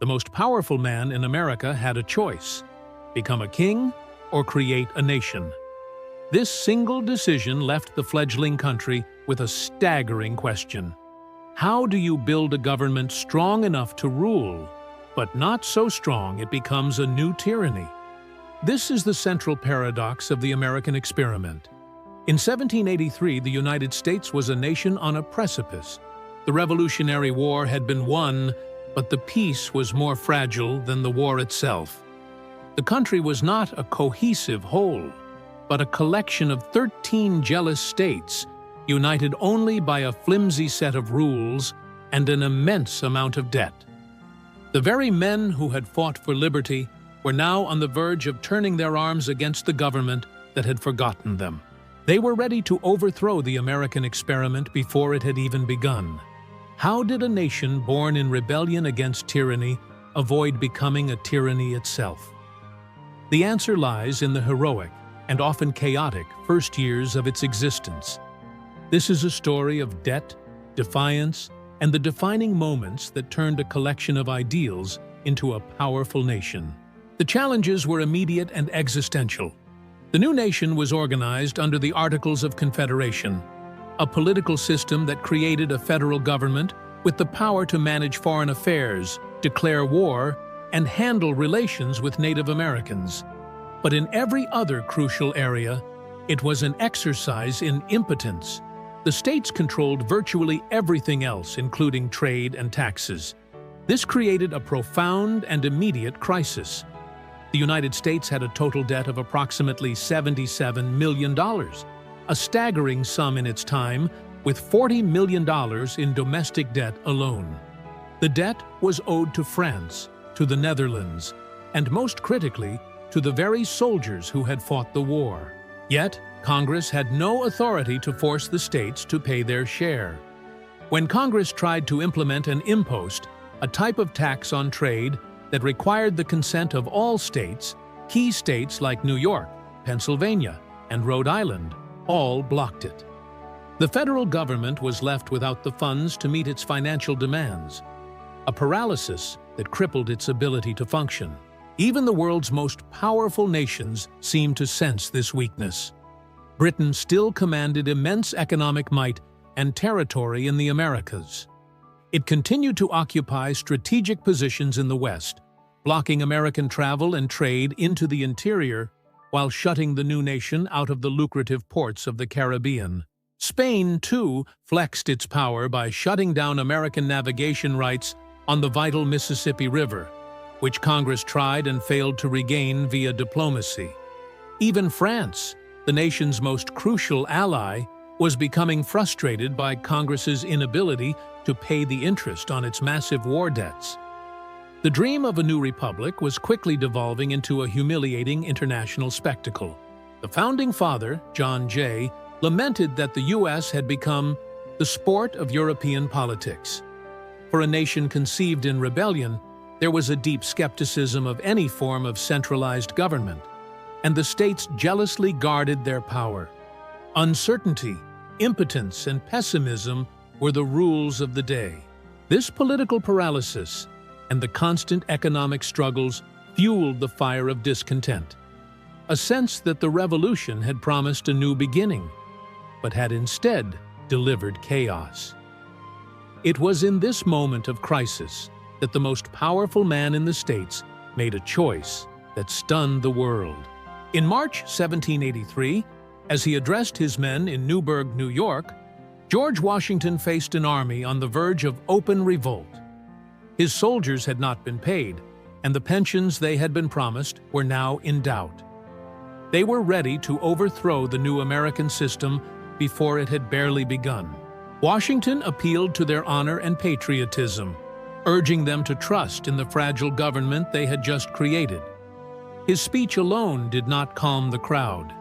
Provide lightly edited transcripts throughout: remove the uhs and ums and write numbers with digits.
The most powerful man in America had a choice: become a king or create a nation. This single decision left the fledgling country with a staggering question. How do you build a government strong enough to rule, but not so strong it becomes a new tyranny? This is the central paradox of the American experiment. In 1783, the United States was a nation on a precipice. The Revolutionary War had been won, but the peace was more fragile than the war itself. The country was not a cohesive whole, but a collection of 13 jealous states, united only by a flimsy set of rules and an immense amount of debt. The very men who had fought for liberty were now on the verge of turning their arms against the government that had forgotten them. They were ready to overthrow the American experiment before it had even begun. How did a nation born in rebellion against tyranny avoid becoming a tyranny itself? The answer lies in the heroic and often chaotic first years of its existence. This is a story of debt, defiance, and the defining moments that turned a collection of ideals into a powerful nation. The challenges were immediate and existential. The new nation was organized under the Articles of Confederation, a political system that created a federal government with the power to manage foreign affairs, declare war, and handle relations with Native Americans. But in every other crucial area, it was an exercise in impotence. The states controlled virtually everything else, including trade and taxes. This created a profound and immediate crisis. The United States had a total debt of approximately $77 million, a staggering sum in its time, with $40 million in domestic debt alone. The debt was owed to France, to the Netherlands, and most critically, to the very soldiers who had fought the war. Yet, Congress had no authority to force the states to pay their share. When Congress tried to implement an impost, a type of tax on trade that required the consent of all states, key states like New York, Pennsylvania, and Rhode Island all blocked it. The federal government was left without the funds to meet its financial demands, a paralysis that crippled its ability to function. Even the world's most powerful nations seemed to sense this weakness. Britain still commanded immense economic might and territory in the Americas. It continued to occupy strategic positions in the West, blocking American travel and trade into the interior while shutting the new nation out of the lucrative ports of the Caribbean. Spain, too, flexed its power by shutting down American navigation rights on the vital Mississippi River, which Congress tried and failed to regain via diplomacy. Even France, the nation's most crucial ally, was becoming frustrated by Congress's inability to pay the interest on its massive war debts. The dream of a new republic was quickly devolving into a humiliating international spectacle. The founding father, John Jay, lamented that the U.S. had become the sport of European politics. For a nation conceived in rebellion, there was a deep skepticism of any form of centralized government, and the states jealously guarded their power. Uncertainty, impotence, and pessimism were the rules of the day. This political paralysis and the constant economic struggles fueled the fire of discontent, a sense that the revolution had promised a new beginning, but had instead delivered chaos. It was in this moment of crisis that the most powerful man in the states made a choice that stunned the world. In March 1783, as he addressed his men in Newburgh, New York, George Washington faced an army on the verge of open revolt. His soldiers had not been paid, and the pensions they had been promised were now in doubt. They were ready to overthrow the new American system before it had barely begun. Washington appealed to their honor and patriotism, urging them to trust in the fragile government they had just created. His speech alone did not calm the crowd.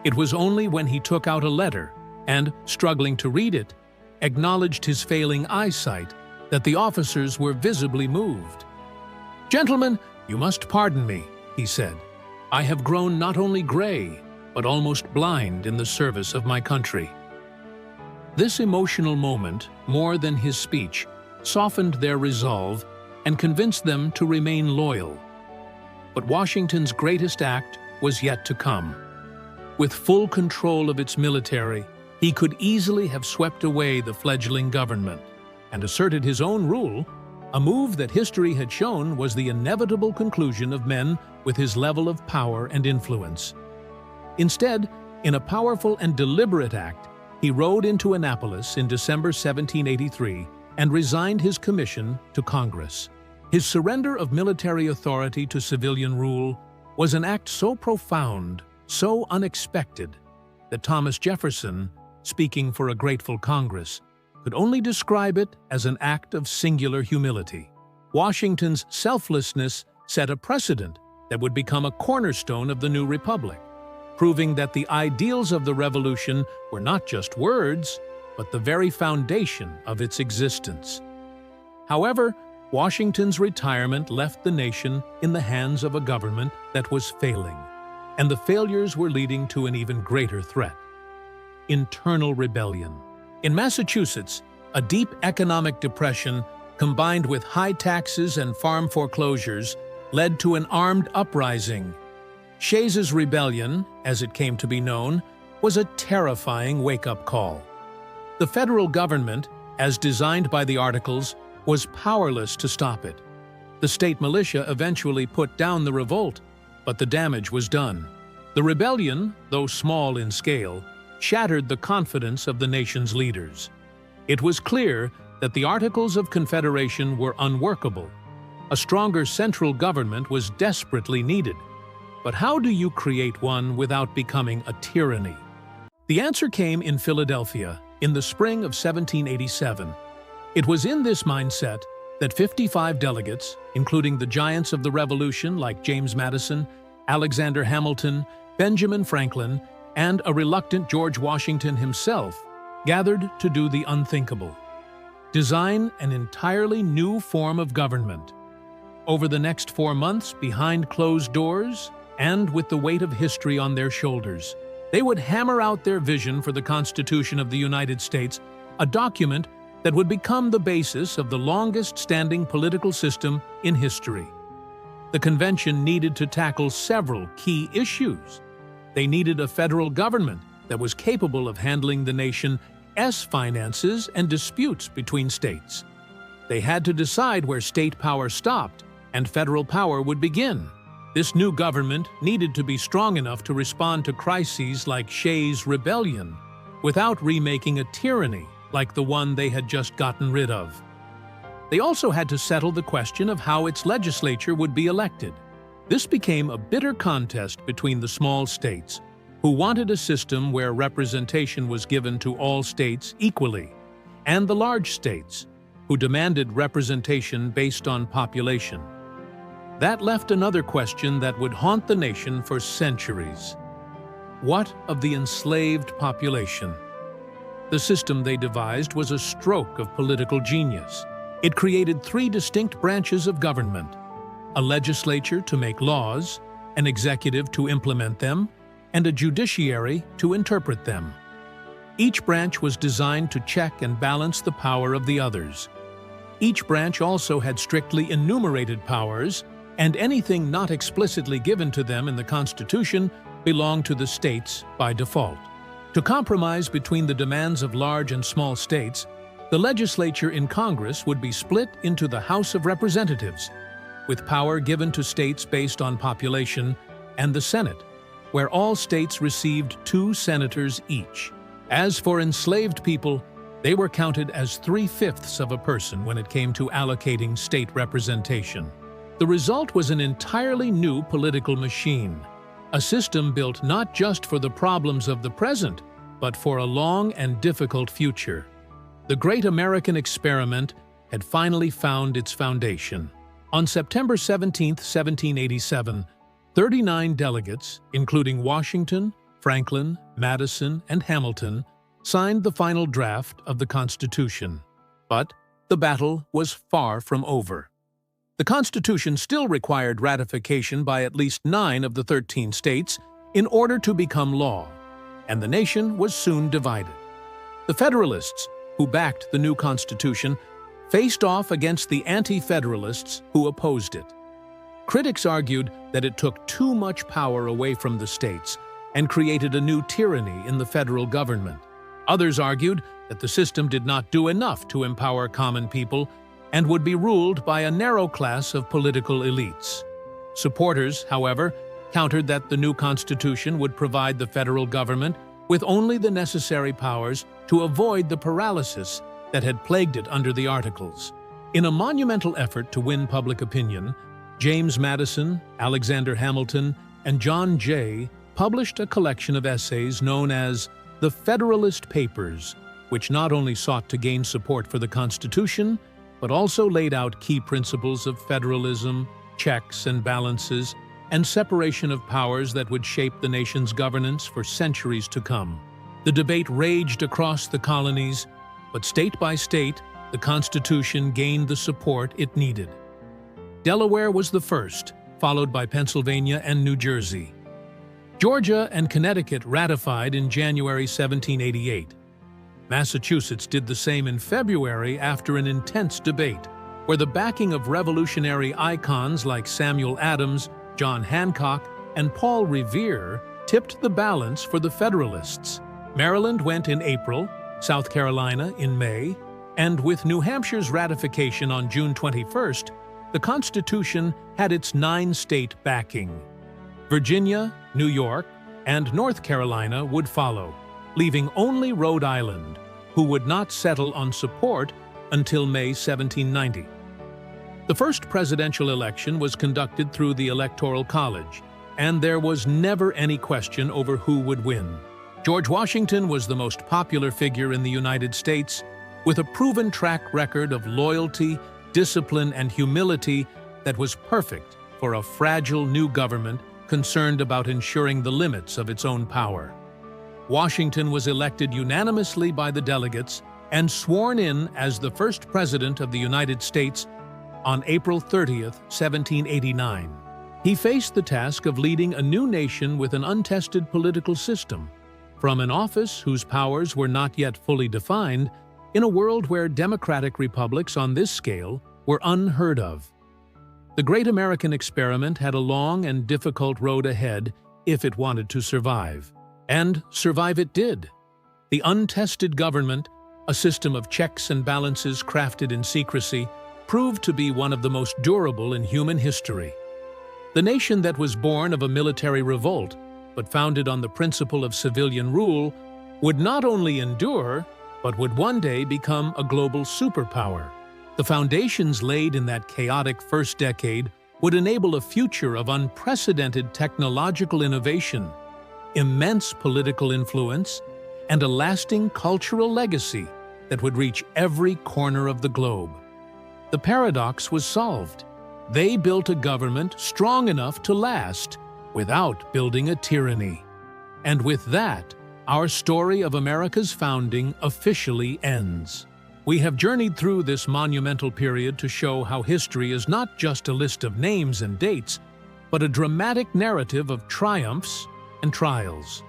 It was only when he took out a letter and, struggling to read it, acknowledged his failing eyesight that the officers were visibly moved. "Gentlemen, you must pardon me," he said. "I have grown not only gray, but almost blind in the service of my country." This emotional moment, more than his speech, softened their resolve and convince them to remain loyal. But Washington's greatest act was yet to come. With full control of its military, he could easily have swept away the fledgling government and asserted his own rule, a move that history had shown was the inevitable conclusion of men with his level of power and influence. Instead, in a powerful and deliberate act, he rode into Annapolis in December 1783 and resigned his commission to Congress. His surrender of military authority to civilian rule was an act so profound, so unexpected, that Thomas Jefferson, speaking for a grateful Congress, could only describe it as an act of singular humility. Washington's selflessness set a precedent that would become a cornerstone of the new republic, proving that the ideals of the Revolution were not just words, but the very foundation of its existence. However, Washington's retirement left the nation in the hands of a government that was failing, and the failures were leading to an even greater threat: internal rebellion. In Massachusetts, a deep economic depression combined with high taxes and farm foreclosures led to an armed uprising. Shays Rebellion, as it came to be known, was a terrifying wake-up call. The federal government, as designed by the Articles, was powerless to stop it. The state militia eventually put down the revolt, but the damage was done. The rebellion, though small in scale, shattered the confidence of the nation's leaders. It was clear that the Articles of Confederation were unworkable. A stronger central government was desperately needed. But how do you create one without becoming a tyranny? The answer came in Philadelphia in the spring of 1787. It was in this mindset that 55 delegates, including the giants of the Revolution like James Madison, Alexander Hamilton, Benjamin Franklin, and a reluctant George Washington himself, gathered to do the unthinkable: design an entirely new form of government. Over the next 4 months, behind closed doors, and with the weight of history on their shoulders, they would hammer out their vision for the Constitution of the United States, a document that would become the basis of the longest-standing political system in history. The convention needed to tackle several key issues. They needed a federal government that was capable of handling the nation's finances and disputes between states. They had to decide where state power stopped and federal power would begin. This new government needed to be strong enough to respond to crises like Shays Rebellion without remaking a tyranny like the one they had just gotten rid of. They also had to settle the question of how its legislature would be elected. This became a bitter contest between the small states, who wanted a system where representation was given to all states equally, and the large states, who demanded representation based on population. That left another question that would haunt the nation for centuries. What of the enslaved population? The system they devised was a stroke of political genius. It created 3 distinct branches of government: a legislature to make laws, an executive to implement them, and a judiciary to interpret them. Each branch was designed to check and balance the power of the others. Each branch also had strictly enumerated powers, and anything not explicitly given to them in the Constitution belonged to the states by default. To compromise between the demands of large and small states, the legislature in Congress would be split into the House of Representatives, with power given to states based on population, and the Senate, where all states received 2 senators each. As for enslaved people, they were counted as 3/5 of a person when it came to allocating state representation. The result was an entirely new political machine, a system built not just for the problems of the present, but for a long and difficult future. The great American experiment had finally found its foundation. On September 17, 1787, 39 delegates, including Washington, Franklin, Madison, and Hamilton, signed the final draft of the Constitution. But the battle was far from over. The Constitution still required ratification by at least 9 of the 13 states in order to become law, and the nation was soon divided. The Federalists, who backed the new Constitution, faced off against the anti-federalists who opposed it. Critics argued that it took too much power away from the states and created a new tyranny in the federal government. Others argued that the system did not do enough to empower common people and would be ruled by a narrow class of political elites. Supporters, however, countered that the new constitution would provide the federal government with only the necessary powers to avoid the paralysis that had plagued it under the Articles. In a monumental effort to win public opinion, James Madison, Alexander Hamilton, and John Jay published a collection of essays known as the Federalist Papers, which not only sought to gain support for the Constitution, but also laid out key principles of federalism, checks and balances, and separation of powers that would shape the nation's governance for centuries to come. The debate raged across the colonies, but state by state, the Constitution gained the support it needed. Delaware was the first, followed by Pennsylvania and New Jersey. Georgia and Connecticut ratified in January 1788. Massachusetts did the same in February after an intense debate, where the backing of revolutionary icons like Samuel Adams, John Hancock, and Paul Revere tipped the balance for the Federalists. Maryland went in April, South Carolina in May, and with New Hampshire's ratification on June 21st, the Constitution had its 9-state backing. Virginia, New York, and North Carolina would follow, leaving only Rhode Island, who would not settle on support until May 1790. The first presidential election was conducted through the Electoral College, and there was never any question over who would win. George Washington was the most popular figure in the United States, with a proven track record of loyalty, discipline, and humility that was perfect for a fragile new government concerned about ensuring the limits of its own power. Washington was elected unanimously by the delegates and sworn in as the first president of the United States on April 30, 1789. He faced the task of leading a new nation with an untested political system, from an office whose powers were not yet fully defined, in a world where democratic republics on this scale were unheard of. The great American experiment had a long and difficult road ahead if it wanted to survive. And survive it did. The untested government, a system of checks and balances crafted in secrecy, proved to be one of the most durable in human history. The nation that was born of a military revolt, but founded on the principle of civilian rule, would not only endure, but would one day become a global superpower. The foundations laid in that chaotic first decade would enable a future of unprecedented technological innovation, immense political influence, and a lasting cultural legacy that would reach every corner of the globe. The paradox was solved. They built a government strong enough to last without building a tyranny. And with that, our story of America's founding officially ends. We have journeyed through this monumental period to show how history is not just a list of names and dates, but a dramatic narrative of triumphs and trials.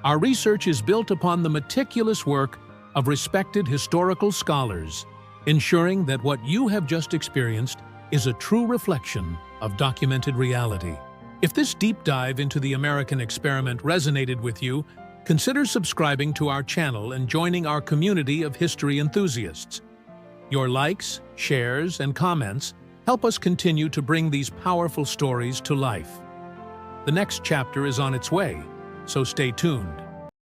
Our research is built upon the meticulous work of respected historical scholars, ensuring that what you have just experienced is a true reflection of documented reality. If this deep dive into the American experiment resonated with you, consider subscribing to our channel and joining our community of history enthusiasts. Your likes, shares, and comments help us continue to bring these powerful stories to life. The next chapter is on its way, so stay tuned.